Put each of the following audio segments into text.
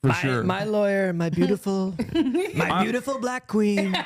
For sure. My lawyer, my beautiful, my beautiful black queen.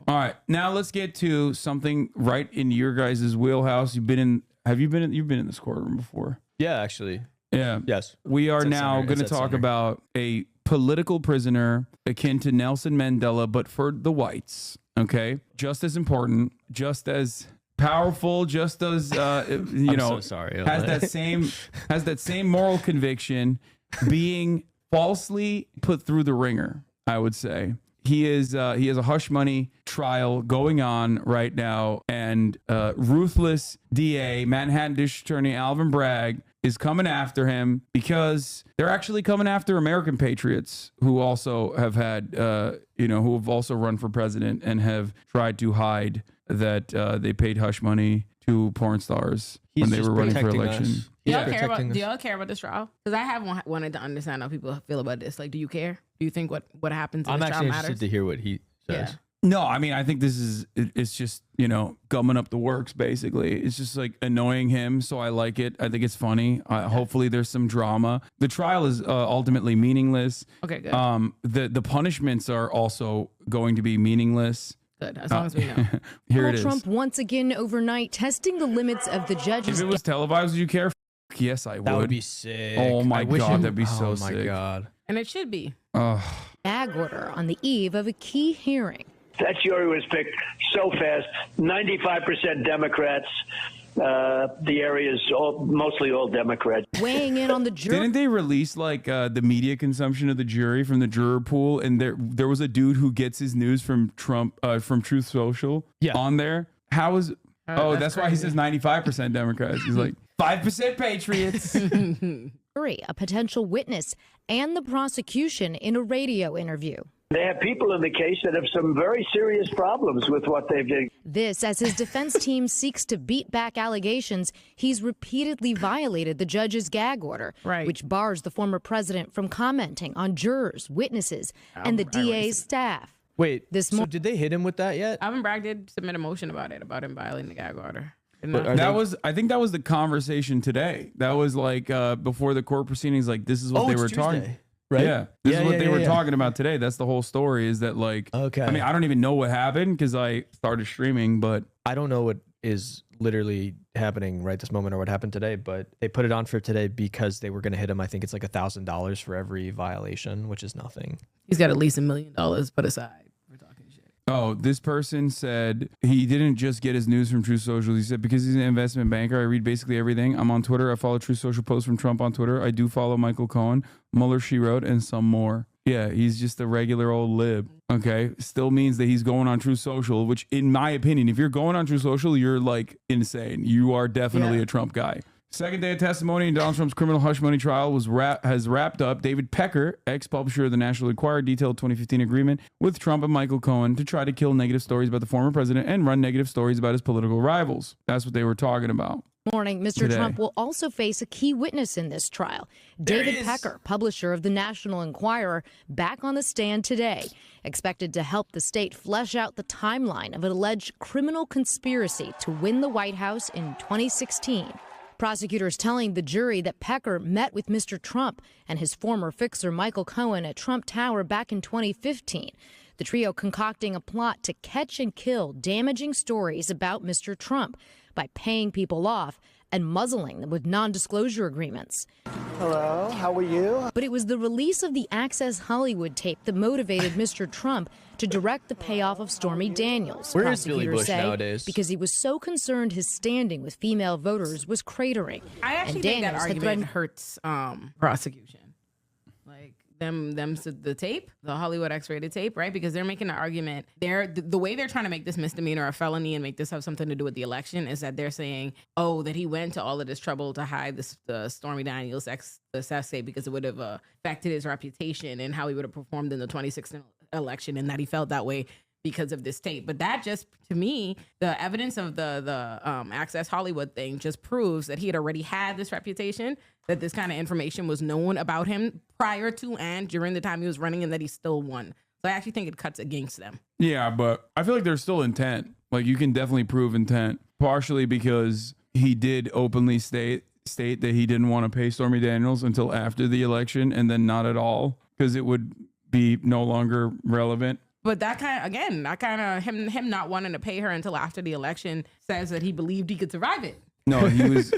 All right, now let's get to something right in your guys' wheelhouse. You've been in this courtroom before. Yeah, actually. Yeah. Yes. We are now going to talk about a political prisoner akin to Nelson Mandela, but for the whites. Okay. Just as important, just as powerful, just as so sorry. has that same moral conviction, being falsely put through the ringer, I would say. He has a hush money trial going on right now, and ruthless DA, Manhattan District Attorney Alvin Bragg, is coming after him because they're actually coming after American patriots who also have had, who have also run for president and have tried to hide that they paid hush money to porn stars when they were running for election. Do y'all care about this trial? Because I have wanted to understand how people feel about this. Like, do you care? Do you think what happens in this trial matters? I'm actually interested to hear what he says. Yeah. No, I mean, I think it's just, gumming up the works, basically. It's just like annoying him. So I like it. I think it's funny. Hopefully there's some drama. The trial is ultimately meaningless. Okay, good. The punishments are also going to be meaningless. Good, as long as we know. Here it is. Trump once again overnight testing the limits of the judges. If it was televised, would you care? Yes, I would. That would be sick. Oh my God, that'd be so sick. Oh my God. And it should be. Gag order on the eve of a key hearing. That jury was picked so fast. 95% Democrats. The area is mostly all Democrats. Weighing in on the jury. Didn't they release like the media consumption of the jury from the juror pool? And there was a dude who gets his news from Trump, from Truth Social on there. How is... Oh, that's why he says 95% Democrats. He's like, 5% Patriots. A potential witness and the prosecution in a radio interview. They have people in the case that have some very serious problems with what they've done. This as his defense team seeks to beat back allegations he's repeatedly violated the judge's gag order, which bars the former president from commenting on jurors, witnesses, and the DA's staff. Wait, so did they hit him with that yet? Alvin Bragg did submit a motion about him violating the gag order. I think that was the conversation today. That was like before the court proceedings. Like, this is what they were talking. Right? Yeah, this is what they were talking about today. That's the whole story. Is that like? Okay. I mean, I don't even know what happened because I started streaming, but I don't know what is literally happening right this moment or what happened today. But they put it on for today because they were going to hit him. I think it's like $1,000 for every violation, which is nothing. He's got at least $1 million put aside. Oh, this person said he didn't just get his news from True Social. He said, because he's an investment banker, I read basically everything. I'm on Twitter. I follow True Social posts from Trump on Twitter. I do follow Michael Cohen, Mueller, She Wrote, and some more. Yeah, he's just a regular old lib. Okay. Still means that he's going on True Social, which in my opinion, if you're going on True Social, you're like insane. You are definitely a Trump guy. Second day of testimony in Donald Trump's criminal hush money trial has wrapped up. David Pecker, ex-publisher of the National Enquirer, detailed 2015 agreement with Trump and Michael Cohen to try to kill negative stories about the former president and run negative stories about his political rivals. That's what they were talking about. Morning, Mr. Trump will also face a key witness in this trial. David Pecker, publisher of the National Enquirer, back on the stand today, expected to help the state flesh out the timeline of an alleged criminal conspiracy to win the White House in 2016. Prosecutors telling the jury that Pecker met with Mr. Trump and his former fixer Michael Cohen at Trump Tower back in 2015. The trio concocting a plot to catch and kill damaging stories about Mr. Trump by paying people off and muzzling them with non-disclosure agreements. Hello, how are you? But it was the release of the Access Hollywood tape that motivated Mr. Trump to direct the payoff of Stormy Daniels. Where is Billy Bush nowadays? Because he was so concerned his standing with female voters was cratering. I actually think that argument hurts prosecution. Like the tape, the Hollywood X-rated tape, right? Because they're making an argument. The way they're trying to make this misdemeanor a felony and make this have something to do with the election is that they're saying, oh, that he went to all of this trouble to hide the Stormy Daniels sex tape because it would have affected his reputation and how he would have performed in the 2016 election, and that he felt that way because of this tape. But that just, to me, the evidence of the Access Hollywood thing just proves that he had already had this reputation, that this kind of information was known about him prior to and during the time he was running, and that he still won. So I actually think it cuts against them. Yeah, but I feel like there's still intent. Like, you can definitely prove intent, partially because he did openly state that he didn't want to pay Stormy Daniels until after the election, and then not at all because it would be no longer relevant. But that kind of him not wanting to pay her until after the election says that he believed he could survive it. No, he was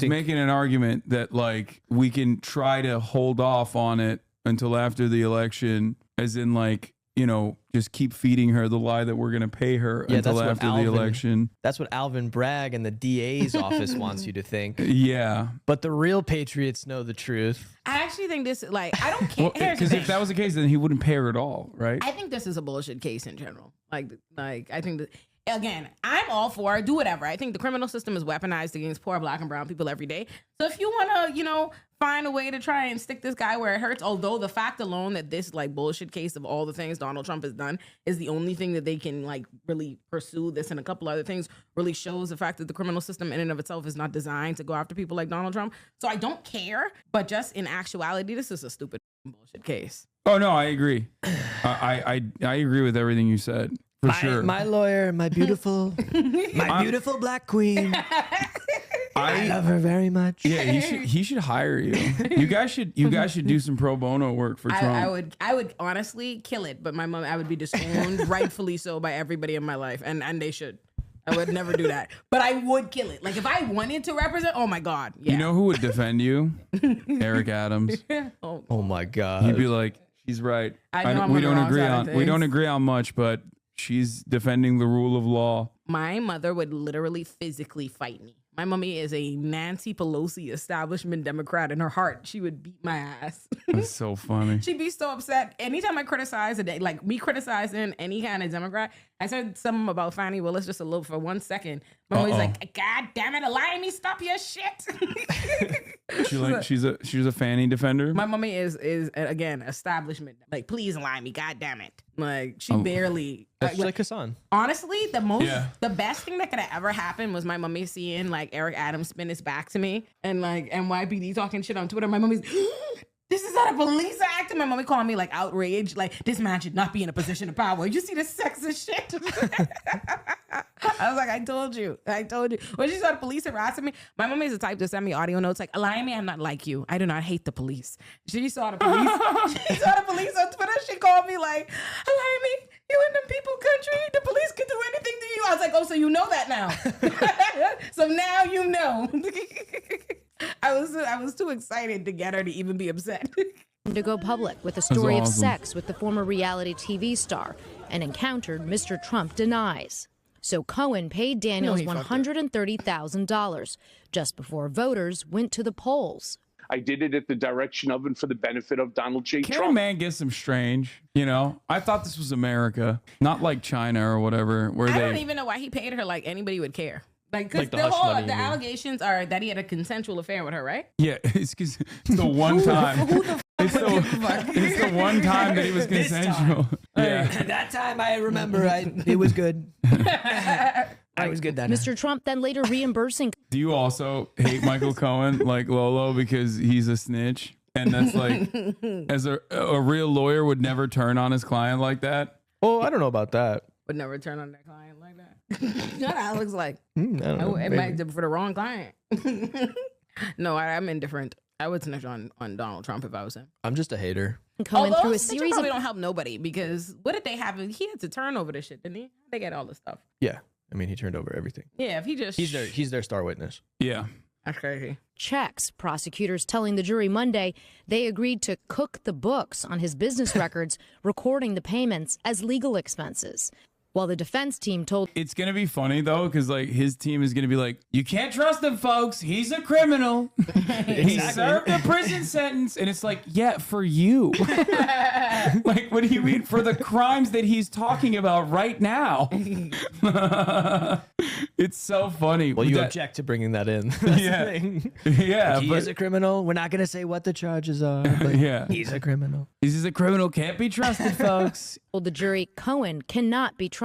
making an argument that like we can try to hold off on it until after the election, as in like, you know, just keep feeding her the lie that we're going to pay her until after the election. That's what Alvin Bragg and the DA's office wants you to think. Yeah. But the real patriots know the truth. I actually think this, like, I don't care. Because if that was the case, then he wouldn't pay her at all, right? I think this is a bullshit case in general. Like I think that, again, I'm all for do whatever. I think the criminal system is weaponized against poor black and brown people every day. So if you want to, you know, find a way to try and stick this guy where it hurts, although the fact alone that this like bullshit case of all the things Donald Trump has done is the only thing that they can like really pursue, this and a couple other things really shows the fact that the criminal system in and of itself is not designed to go after people like Donald Trump. So I don't care, but just in actuality, this is a stupid bullshit case. Oh no, I agree. I agree with everything you said. For sure. My lawyer, my beautiful black queen. I love her very much. Yeah, he should hire you. You guys should do some pro bono work for Trump. I would honestly kill it, but I would be disowned, rightfully so, by everybody in my life, and they should. I would never do that, but I would kill it. Like if I wanted to represent, oh my God, yeah. You know who would defend you? Eric Adams. Oh my God. He'd be like, he's right. We don't agree on much, but she's defending the rule of law. My mother would literally physically fight me. My mommy is a Nancy Pelosi establishment Democrat. In her heart, she would beat my ass. That's so funny. She'd be so upset. Anytime I criticize like me criticizing any kind of Democrat, I said something about Fani Willis just a little for 1 second. My mommy's like, God damn it, allow me stop your shit. She's a Fanny defender. My mommy is again establishment. Like, please allow me, God damn it. Like she barely. Like Hasan. Honestly, the best thing that could have ever happened was my mommy seeing like Eric Adams spin his back to me and like NYPD talking shit on Twitter. My mommy's, this is not a police act. And my mommy calling me like outraged, like this man should not be in a position of power. You see the sexist shit. I was like, I told you. When she saw the police harassing me, my mommy is the type to send me audio notes like, allow me, I'm not like you. I do not hate the police. She saw the police. She saw the police on Twitter. She called me like, allow me, you in the people country. The police could do anything to you. I was like, oh, so you know that now. So now you know. I was too excited to get her to even be upset. To go public with a story of sex with the former reality TV star, an encounter Mr. Trump denies. So Cohen paid Daniels $130,000 just before voters went to the polls. I did it at the direction of and for the benefit of Donald J. Can't Trump. a man get some strange? You know, I thought this was America, not like China or whatever. I don't even know why he paid her like anybody would care. Like, because the allegations are that he had a consensual affair with her, right? Yeah, it's because it's the one time. It's the one time that he was consensual. Yeah. That time I remember, it was good. I was good that night. Mr. Trump then later reimbursing. Do you also hate Michael Cohen like Lolo because he's a snitch? And that's like, as a real lawyer would never turn on his client like that? Oh, I don't know about that. Would never turn on their client like that. That's what it looks like. I don't know, it might be for the wrong client. No, I'm indifferent. I would snitch on Donald Trump if I was him. I'm just a hater. Cohen through a series probably don't help nobody because what did they have? He had to turn over this shit, didn't he? They get all the stuff. Yeah, I mean he turned over everything. Yeah, if he just he's their star witness. Yeah, that's crazy. Checks. Prosecutors telling the jury Monday they agreed to cook the books on his business records, recording the payments as legal expenses. While the defense team told... It's going to be funny, though, because like his team is going to be like, you can't trust him, folks. He's a criminal. He served a prison sentence. And it's like, yeah, for you. Like, what do you mean? For the crimes that he's talking about right now. It's so funny. Well, you object to bringing that in. Yeah. Yeah. Like, he is a criminal. We're not going to say what the charges are. But yeah. He's a criminal. He's a criminal. Can't be trusted, folks. Well, the jury, Cohen cannot be trusted.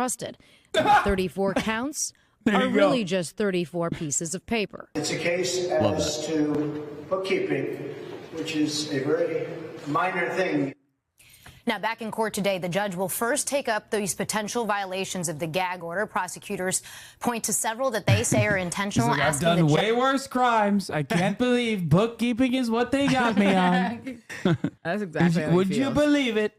And the 34 counts are really just 34 pieces of paper. It's a case as to bookkeeping, which is a very minor thing. Now, back in court today, the judge will first take up these potential violations of the gag order. Prosecutors point to several that they say are intentional. He's like, I've done way worse crimes. I can't believe bookkeeping is what they got me on. That's exactly how Would you believe it?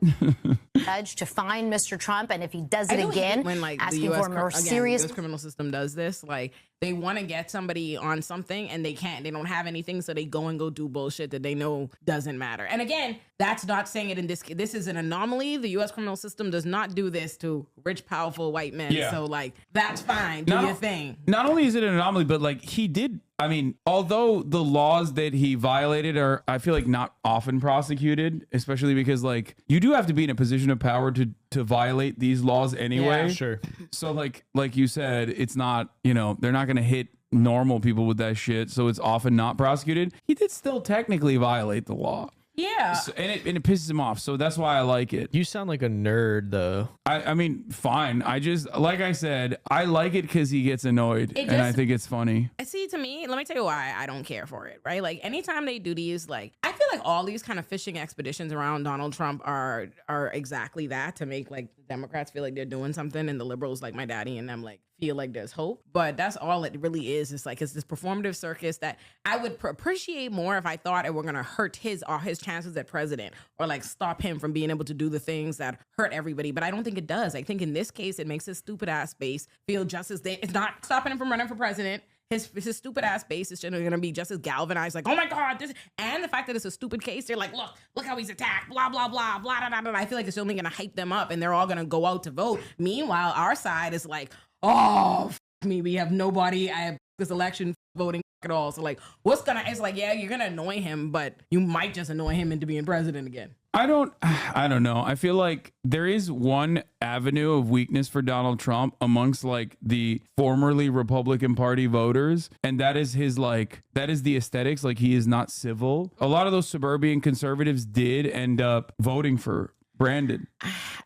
Judge to find Mr. Trump, and if he does it again, when like the asking for a more serious. The US criminal system does this, like they want to get somebody on something and they can't. They don't have anything, so they go do bullshit that they know doesn't matter. And again, that's not saying it in this case. This is an anomaly. The U.S. criminal system does not do this to rich, powerful white men. Yeah. So like that's fine. Do your thing. Not only is it an anomaly, but like he did. I mean, although the laws that he violated are, I feel like, not often prosecuted, especially because like you do have to be in a position of power to violate these laws anyway. Yeah, sure. So like you said, it's not, you know, they're not going to hit normal people with that shit. So it's often not prosecuted. He did still technically violate the law. Yeah. So, and it pisses him off. So that's why I like it. You sound like a nerd, though. I mean, fine. I just, like I said, I like it because he gets annoyed. And I think it's funny. See, to me, let me tell you why I don't care for it, right? Like, anytime they do these, like, I feel like all these kind of fishing expeditions around Donald Trump are exactly that, to make, like, the Democrats feel like they're doing something and the liberals, like my daddy and them, like, feel like there's hope. But that's all it really is. It's like, it's this performative circus that I would appreciate more if I thought it were going to hurt his chances at president, or like stop him from being able to do the things that hurt everybody. But I don't think it does. I think in this case, it makes his stupid ass base feel just as it's not stopping him from running for president. His stupid ass base is going to be just as galvanized, like, oh my God, this, and the fact that it's a stupid case, they're like, look how he's attacked, blah, blah, blah, blah, blah, blah. I feel like it's only going to hype them up and they're all going to go out to vote. Meanwhile, our side is like, oh, f me, we have nobody. I have this election voting at all. So like, it's like, yeah, you're going to annoy him, but you might just annoy him into being president again. I don't know. I feel like there is one avenue of weakness for Donald Trump amongst like the formerly Republican Party voters. And that is that is the aesthetics. Like, he is not civil. A lot of those suburban conservatives did end up voting for Brandon.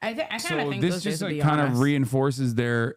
I kind of think this just like kind of reinforces their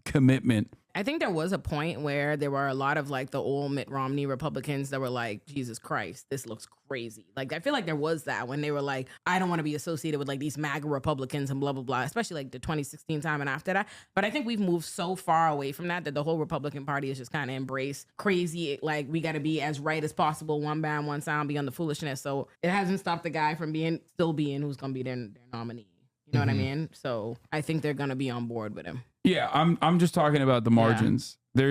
commitment. I think there was a point where there were a lot of like the old Mitt Romney Republicans that were like, Jesus Christ, this looks crazy. Like, I feel like there was that when they were like, I don't want to be associated with like these MAGA Republicans and blah, blah, blah, especially like the 2016 time and after that. But I think we've moved so far away from that the whole Republican Party has just kind of embraced crazy. Like, we got to be as right as possible, one band, one sound, beyond the foolishness. So it hasn't stopped the guy from still being who's going to be their nominee. You know what I mean? So I think they're going to be on board with him. Yeah, I'm just talking about the margins. Yeah.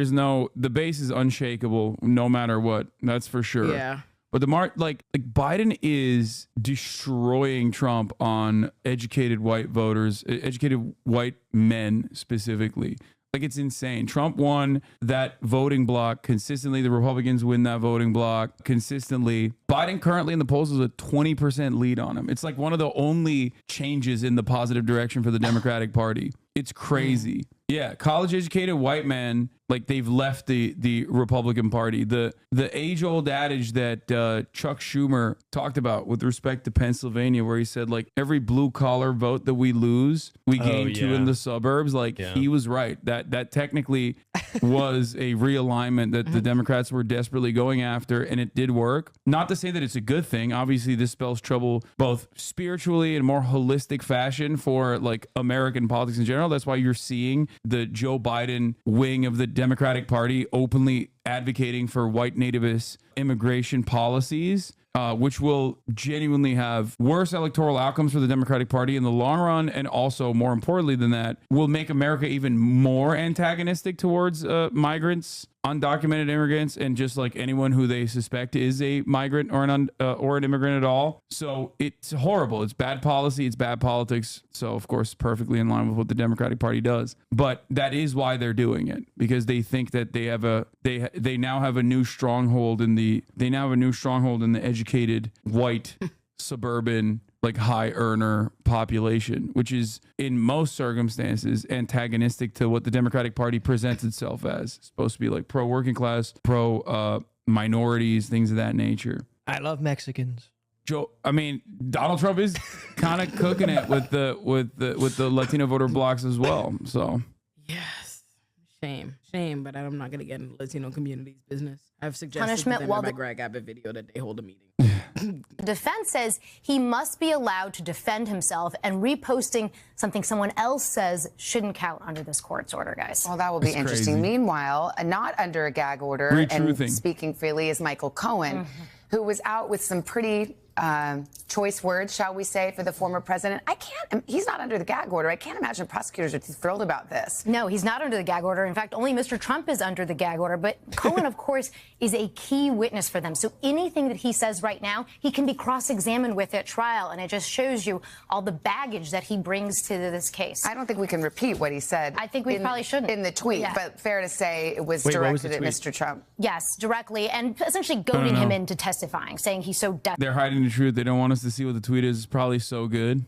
The base is unshakable no matter what. That's for sure. Yeah. But like Biden is destroying Trump on educated white voters, educated white men specifically. Like, it's insane. Trump won that voting block consistently. The Republicans win that voting block consistently. Biden currently in the polls is a 20% lead on him. It's like one of the only changes in the positive direction for the Democratic Party. It's crazy. Yeah, college-educated white men, like, they've left the Republican Party. The age-old adage that Chuck Schumer talked about with respect to Pennsylvania, where he said, like, every blue-collar vote that we lose, we gain two in the suburbs. Like, he was right. That technically was a realignment that the Democrats were desperately going after, and it did work. Not to say that it's a good thing. Obviously, this spells trouble both spiritually and more holistic fashion for, like, American politics in general. That's why you're seeing the Joe Biden wing of the Democratic Party openly advocating for white nativist immigration policies, which will genuinely have worse electoral outcomes for the Democratic Party in the long run. And also, more importantly than that, will make America even more antagonistic towards migrants, undocumented immigrants, and just like anyone who they suspect is a migrant or an immigrant at all. So it's horrible. It's bad policy. It's bad politics. So of course, perfectly in line with what the Democratic Party does. But that is why they're doing it, because they think that they now have a new stronghold in the educated white suburban, like, high earner population, which is in most circumstances antagonistic to what the Democratic Party presents itself as. It's supposed to be like pro working class, pro minorities, things of that nature. I love Mexicans. Donald Trump is kind of cooking it with the Latino voter blocks as well. So yes, shame, but I'm not gonna get into Latino community's business. I've suggested punishment to them while in my Greg Abbott video that they hold a meeting. Defense says he must be allowed to defend himself, and reposting something someone else says shouldn't count under this court's order, guys. Well, that will be interesting. Crazy. Meanwhile, not under a gag order and Retruthing. speaking freely is Michael Cohen, who was out with some pretty choice words, shall we say, for the former president. He's not under the gag order. I can't imagine prosecutors are too thrilled about this. No, he's not under the gag order. In fact, only Mr. Trump is under the gag order. But Cohen, of course, is a key witness for them. So anything that he says right now, he can be cross-examined with at trial. And it just shows you all the baggage that he brings to this case. I don't think we can repeat what he said. I think we probably shouldn't. In the tweet, but fair to say it was Wait, what was directed the at tweet? Mr. Trump. Yes, directly, and essentially goading him into testifying, saying he's so desperate. They're hiding the truth. They don't want us to see what the tweet is. It's probably so good.